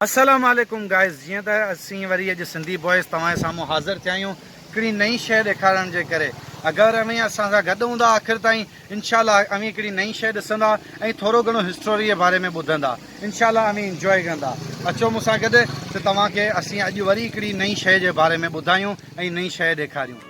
अस्सलाम वालेकुम गाइस। जीअं त असीं वरी अॼु सिंधी बॉयज़ तव्हांजे साम्हूं हाज़िर थिया आहियूं हिकिड़ी नई शइ ॾेखारण जे करे। अगरि अमीं असां सां गॾु हूंदा आख़िर ताईं इंशाल्लाह अमीं हिकिड़ी नई शइ ॾिसंदा ऐं थोरो घणो हिस्टोरी जे बारे में ॿुधंदा। इंशाल्लाह अमीं इंजॉय कंदा। अचो मूंसां गॾु त तव्हांखे असीं अॼु वरी हिकिड़ी नई शइ जे बारे में ॿुधायूं ऐं नई शइ ॾेखारियूं।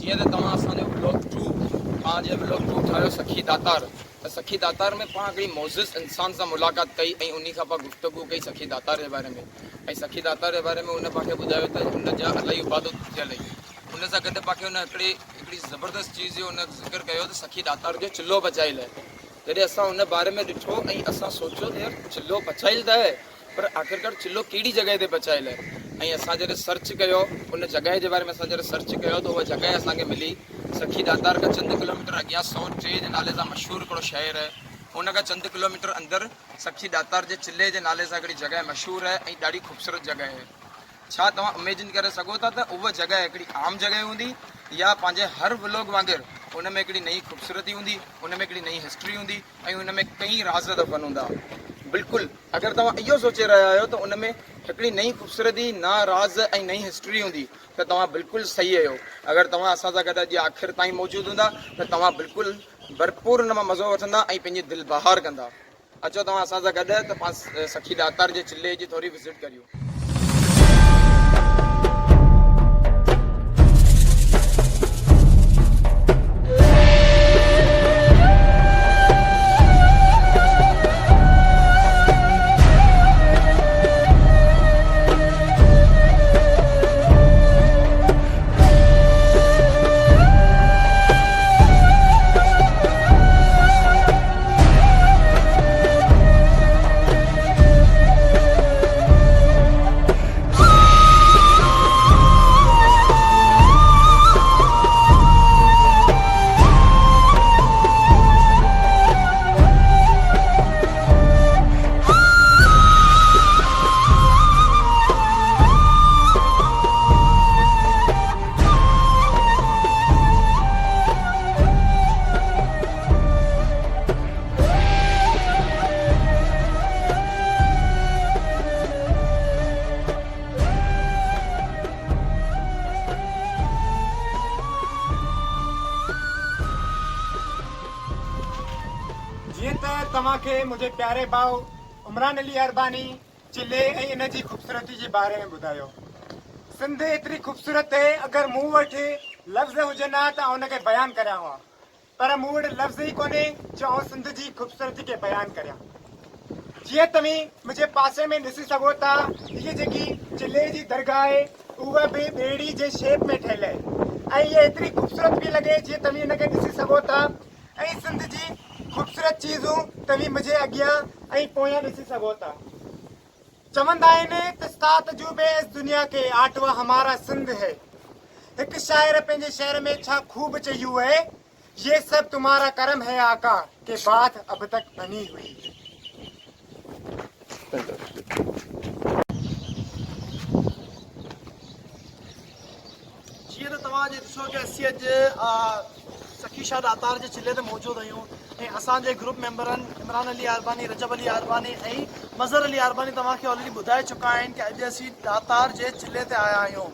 जीअं त तव्हां असांजो ब्लॉग 2 पाण जे ब्लॉग 2 ठाहियो सखी दातार। त सखी दातार में पाण हिकिड़ी मोज़िज़ इंसान सां मुलाक़ात कई ऐं उन खां पोइ गुफ़्तगू कई सखी दातार जे बारे में। ऐं सखी दातार जे बारे में उन पाण ॿुधायो त उन जा इलाही इबादत थियल हुई। उन सां गॾु पाण उन हिकिड़ी ज़बरदस्त चीज़ जो उन ज़िक्र कयो त सखी दातार जो चुल्हो पचाइल आहे। जॾहिं असां उन बारे में ॾिठो ऐं असां सोचियो त यार चुल्हो पचाइल त आहे, पर आख़िरकार चुल्हो कहिड़ी जॻह ते पचाइल आहे। ऐं असां जॾहिं सर्च कयो उन जॻह जे बारे में, असां जॾहिं सर्च कयो त उहा जॻह असांखे मिली सखी दातार खां चंद किलोमीटर अॻियां 103 जे नाले सां मशहूरु हिकिड़ो शहर आहे। उन खां चंद किलोमीटर अंदरि सखी दातार जे चिल्ले जे नाले सां हिकिड़ी जॻह मशहूरु आहे ऐं ॾाढी ख़ूबसूरत जॻह आहे। छा तव्हां इमेजिन करे सघो था त उहा जॻह हिकिड़ी आम जॻह हूंदी या पंहिंजे हर व्लॉग वांगुरु उन में हिकिड़ी नई ख़ूबसूरती हूंदी, उन में हिकिड़ी नई हिस्ट्री हूंदी ऐं उन में कई राज़ दफ़न हूंदा। बिल्कुलु अगरि तव्हां इहो सोचे रहिया आहियो त उन में हिकिड़ी नई ख़ूबसूरती, ना राज़ ऐं नई हिस्ट्री हूंदी त तव्हां बिल्कुलु सही आहियो। अगरि तव्हां असां सां गॾु अॼु आख़िर ताईं मौजूदु हूंदा त तव्हां बिल्कुलु भरपूर हुन मां मज़ो वठंदा ऐं पंहिंजी दिलि बहार कंदा। अचो तव्हां असां सां गॾु त पाण सखी दातार जे चिल्ले जी थोरी विज़िट करियूं। जीअं त तव्हांखे मुंहिंजे प्यारे भाउ उमरान अली अरबानी चिल्ले ऐं इन जी ख़ूबसूरती जे बारे में ॿुधायो। सिंध एतिरी ख़ूबसूरत आहे, अगरि मूं वटि लफ़्ज़ हुजनि हा त हुनखे बयानु करियां हा, पर मूं वटि लफ़्ज़ ई कोन्हे जो सिंध जी ख़ूबसूरती खे बयानु करियां। जीअं तव्हीं मुंहिंजे पासे में ॾिसी सघो था, हीअ जेकी चिल्ले जी दरगाह आहे उहा बि ॿेड़ी जे शेप में ठहियल आहे ऐं इहा एतिरी ख़ूबसूरत पई लॻे जीअं तव्हीं हिनखे ॾिसी सघो था। ऐं सिंध जी ख़ूबसूरत चीज़ूं तव्हीं मुंहिंजे अॻियां ऐं पोयां ॾिसी सघो था। चवंदा आहिनि त 7 अजूबे इस दुनिया के 8वां हमारा सिंध है। एक शायर पंहिंजे शहर में छा खूब चयो है, ये सब तुम्हारा करम है आका के बात अब तक बनी हुई। जीअं त तव्हां ॾिसो कि असीं अॼु सखी शाह दातार जे चिले ते मौजूदु आहियूं ऐं असांजे ग्रुप मेंबरनि इमरान अली आरबानी, रजब अली आरबानी ऐं मज़हर अली आरबानी तव्हांखे ऑलरेडी ॿुधाए चुका आहिनि कि अॼु असीं दातार जे चिले ते आया आहियूं।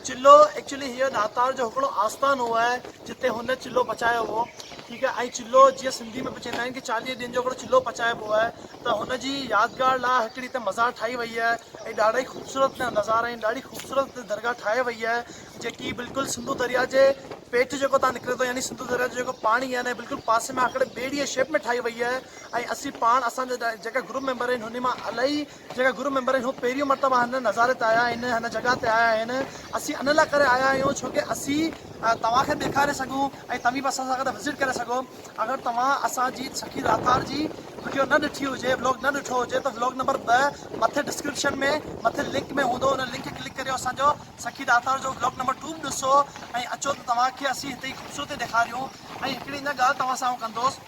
चिल्लो एक्चुअली हीअ दातार जो हिकिड़ो आस्थानु आहे जिते हुन चिल्लो पचायो हो, ठीकु आहे। ऐं चिल्लो जीअं सिंधी में चवंदा आहिनि कि 40 ॾींहंनि जो हिकिड़ो चिल्लो पचाइबो आहे, त हुनजी यादगार लाइ हिकिड़ी हिते मज़ार ठाही वई आहे ऐं ॾाढा ई ख़ूबसूरत नज़ारा आहिनि, ॾाढी ख़ूबसूरत दरगाह ठाहे वई आहे जेकी बिल्कुलु सिंधु दरिया जे पेट जेको तव्हां निकिरे थो, यानी सिंधु दरिया जो जेको पाणी आहे न बिल्कुलु पासे में हिकिड़े ॿेड़ीअ शेप में ठाही वई आहे। ऐं असीं पाण असांजा जेका ग्रुप मेंबर आहिनि हुन मां इलाही जेका ग्रुप मेंबर आहिनि हू पहिरियों मरतबा हिन नज़ारे ते आया आहिनि, हिन जॻह ते आया आहिनि। असीं इन लाइ करे आया आहियूं छो कि असीं तव्हांखे ॾेखारे सघूं ऐं तव्हां बि असां सां गॾु विज़िट करे सघो। अगरि तव्हां असांजी सखी दातार जी वीडियो न ॾिठी हुजे, व्लॉग न ॾिठो हुजे, त व्लॉग नंबर 2 मथे डिस्क्रिप्शन में मथे लिंक में हूंदो, हुन लिंक क्लिक करियो, असांजो सखी दातार जो व्लॉग नंबर 2 बि ॾिसो ऐं अचो त तव्हांखे असीं हिते ई ख़ूबसूरती ॾेखारियूं। ऐं हिकिड़ी इन ॻाल्हि तव्हां सां कंदोसि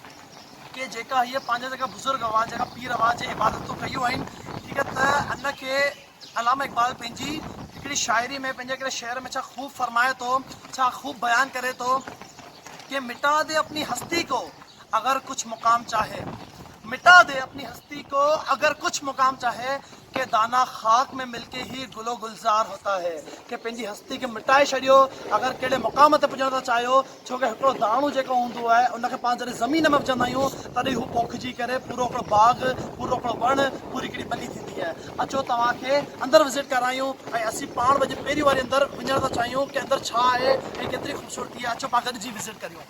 कि जेका हीअ पंहिंजा जेका बुज़ुर्ग हुआ, जेका पीर हुआ, जे इबादतूं कयूं आहिनि, ठीकु आहे, त इन खे अलामा इक़बाल पंहिंजी हिकिड़ी शाइरी में पंहिंजे हिकिड़े शहर में छा ख़ूब फरमाए थो, छा ख़ूब बयानु करे थो कि मिटा दे अपनी हस्ती को अगर कुछ मुकाम चाहे, मिटा दे अपनी हस्ती को अगर कुछ मुकाम चाहे, कि दाना खाक में मिलके ही गुलो गुलजार होता है, कि पंहिंजी हस्ती खे मिटाए छॾियो अगरि कहिड़े मुक़ाम ते पुॼणु था चाहियो, छो कि हिकिड़ो दाणो जेको हूंदो आहे उनखे पाण जॾहिं ज़मीन में विझंदा आहियूं तॾहिं हू पोखिजी करे पूरो हिकिड़ो बाग़, पूरो हिकिड़ो वण, पूरी हिकिड़ी ॿली थींदी आहे। अचो तव्हांखे अंदरि विज़िट करायूं ऐं असीं पाण वञी पहिरीं वारी अंदरि वञणु था चाहियूं कि अंदरि छा आहे ऐं केतिरी ख़ूबसूरती आहे। अचो पाण गॾिजी विज़िट करियूं।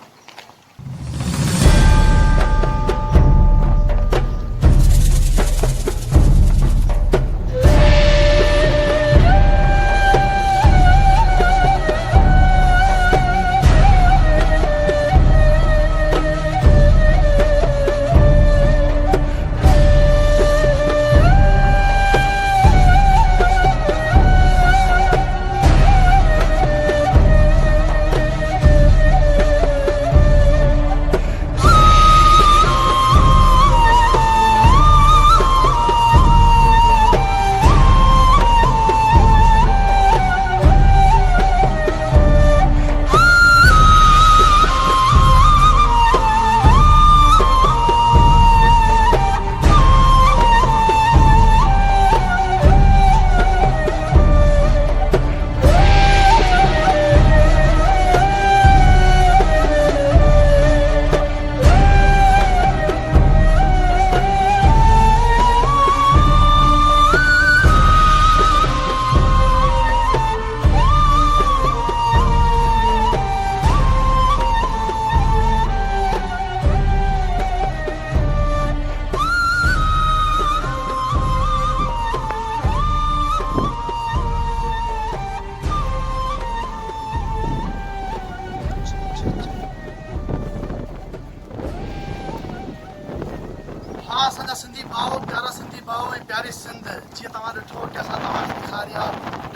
असांजा सिंधी भाउ, प्यारा सिंधी भाउ ऐं प्यारी सिंध, जीअं तव्हां ॾिठो कि असां तव्हांखे ॾेखारिया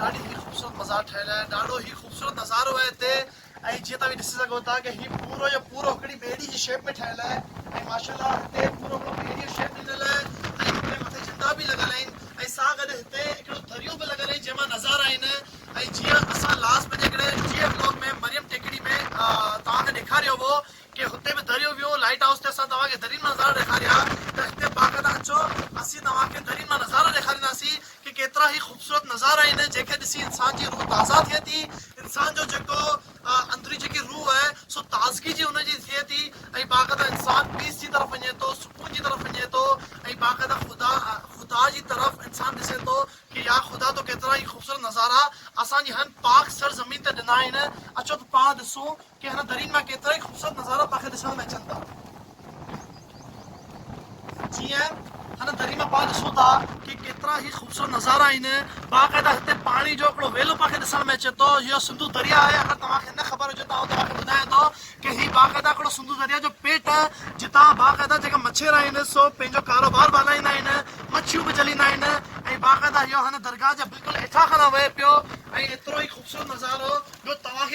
ॾाढी ई ख़ूबसूरत मज़ार ठहियलु आहे, ॾाढो ई ख़ूबसूरत नज़ारो आहे हिते। ऐं जीअं तव्हां ॾिसी सघो था कि हीउ पूरो जो पूरो हिकिड़ी ॿेड़ी जी शेप में ठहियलु आहे ऐं माशाल्लाह हिते पूरो हिकिड़ो ॿेड़ी जी शेप ॾिनल आहे ऐं हिते मथे झंडा बि लॻल आहिनि ऐं सां गॾु हिते हिकिड़ो दरियो बि लॻल आहे जंहिंमां नज़ारा आहिनि। ऐं जीअं असां लास्ट पंहिंजे हिकिड़े जीअं ब्लॉग में मरियम टेकड़ी में तव्हांखे ॾेखारियो हो कि हुते बि दरियो वियो, लाइट हाउस ते असां तव्हांखे दरियुनि मां नज़ारा ॾेखारिया, त हिते बाक़ाइदा अचो असीं तव्हांखे दरियुनि मां नज़ारा ॾेखारींदासीं कि केतिरा ई ख़ूबसूरत नज़ारा आहिनि जंहिंखे ॾिसी इंसान जी रूह ताज़ा थिए थी, इंसान जो जेको अंदरी जेकी रूह आहे सो ताज़गी जी हुनजी थिए थी ऐं बाक़ाइदा इंसान पीस जी तरफ़ वञे थो, सुकून जी तरफ़ वञे थो ऐं बाक़ाइदा ख़ुदा जी तरफ़ इंसान ॾिसे थो कि या ख़ुदा तो केतिरा ई ख़ूबसूरत नज़ारा असांजी हन पाक सर ज़मीन ते ॾिना आहिनि। अचो त पाण ॾिसूं कि हिन दरियुनि मां केतिरा ई ख़ूबसूरत नज़ारा तव्हांखे ॾिसण में अचनि था। जीअं हिन दरी में पाण ॾिसूं था कि केतिरा ई ख़ूबसूरत नज़ारा आहिनि, बाक़ाइदा हिते पाणी जो हिकिड़ो वेलो तव्हांखे ॾिसण में अचे थो। इहो सिंधु दरिया आहे, अगरि तव्हांखे न ख़बर हुजे त तव्हांखे ॿुधायां थो कि हीउ बाक़ाइदा हिकिड़ो सिंधु दरिया जो पेट आहे जितां बाक़ाइदा जेका मछेरा आहिनि सो पंहिंजो कारोबार हलाईंदा आहिनि, मच्छियूं बि चलींदा आहिनि ऐं बाक़ाइदा इहो हिन दरगाह जे बिल्कुलु हेठां खां वहे पियो ऐं एतिरो ई ख़ूबसूरत नज़ारो जो तव्हां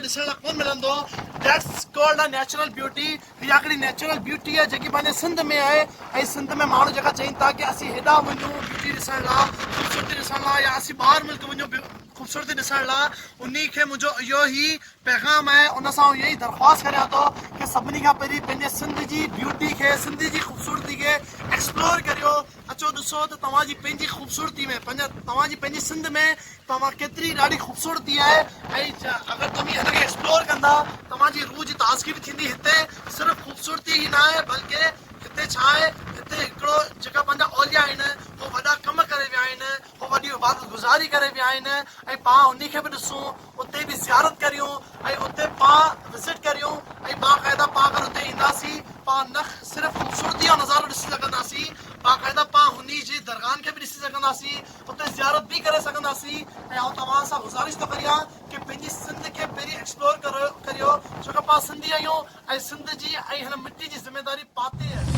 ॾिसण लाइ कोन मिलंदो that's called a natural beauty इहा हिकिड़ी नेचुरल ब्यूटी आहे जेकी पंहिंजे सिंध में आहे ऐं सिंध में माण्हू जेका चवनि था की असीं हेॾा वञूं ब्यूटी ॾिसण लाइ ख़ूबसूरती ॾिसण लाइ या असीं ॿाहिरि मुल्क वञूं ख़ूबसूरती ॾिसण लाइ उन खे मुंहिंजो इहो ई पैगाम आहे उन सां इहो ई दरख़्वास्त करियां थो की सभिनी खां पहिरीं पंहिंजे सिंध जी ब्यूटी खे सिंध जी ख़ूबसूरती खे एक्सप्लोर करियो अचो ॾिसो त तव्हांजी पंहिंजी ख़ूबसूरती में तव्हांजी पंहिंजी सिंध में तव्हां केतिरी ॾाढी ख़ूबसूरती आहे ऐं अगरि तव्हां हिनखे एक्सप्लोर कंदा तव्हांजी रूह जी ताज़गी बि थींदी हिते सिर्फ़ु ख़ूबसूरती ई न आहे बल्कि हिते छा आहे हिते हिकिड़ो जेका पंहिंजा औलिया आहिनि उहे वॾा कम करे विया आहिनि उहे वॾी इबादत गुज़ारी करे विया आहिनि ऐं पाण उन खे बि ॾिसूं उते बि ज़ियारत करियूं ऐं उते पाण विज़िट करियूं ऐं बाक़ाइदा पाण अगरि उते ईंदासीं पाण न सिर्फ़ु ख़ूबसूरती जो नज़ारो ॾिसी सघंदासीं बाक़ाइदा पाण हुन जी दरगाहनि खे बि ॾिसी सघंदासीं उते ज़ियारत बि करे सघंदासीं ऐं आउं तव्हां सां गुज़ारिश थो करियां की पंहिंजी सिंध खे पहिरीं एक्सप्लोर करियो छो कि पाण सिंधी आहियूं ऐं सिंध जी ऐं हिन मिटी जी ज़िमेदारी पाते आहे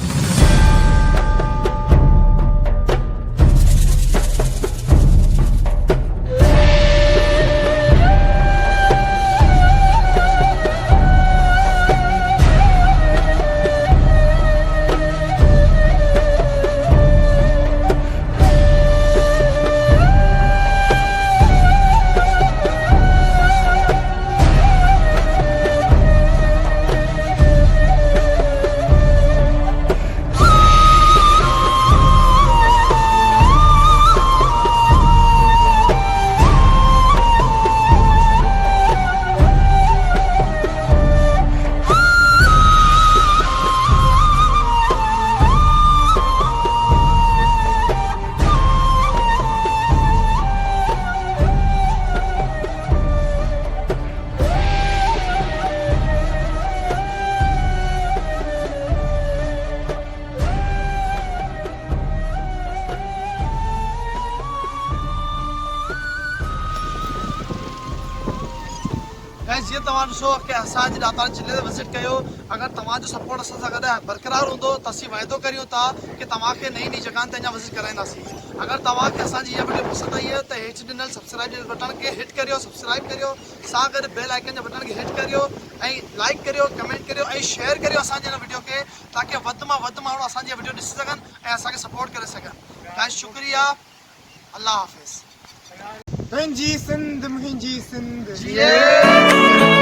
जीअं तव्हां ॾिसो की असांजे दातार जिले ते विज़िट कयो अगरि तव्हांजो सपोर्ट असां सां गॾु बरक़रार हूंदो त असीं वाइदो करियूं था की तव्हांखे नई नई जॻहियुनि ते अञा विज़िट कराईंदासीं अगरि तव्हांखे असांजी इहा वीडियो पसंदि आई आहे त हेठि ॾिनल सब्सक्राइब जे बटन खे हिट करियो सब्सक्राइब करियो सां गॾु बेल आइकन जे बटन खे हिट करियो ऐं लाइक करियो कमेंट करियो ऐं शेयर करियो असांजे हिन वीडियो खे ताकी वधि मां वधि माण्हू असांजी वीडियो ॾिसी सघनि ऐं असांखे सपोर्ट करे सघनि तव्हांजो शुक्रिया अल्लाह हाफ़िज़ तुंहिंजी सिंध मुंहिंजी सिंध Yeah.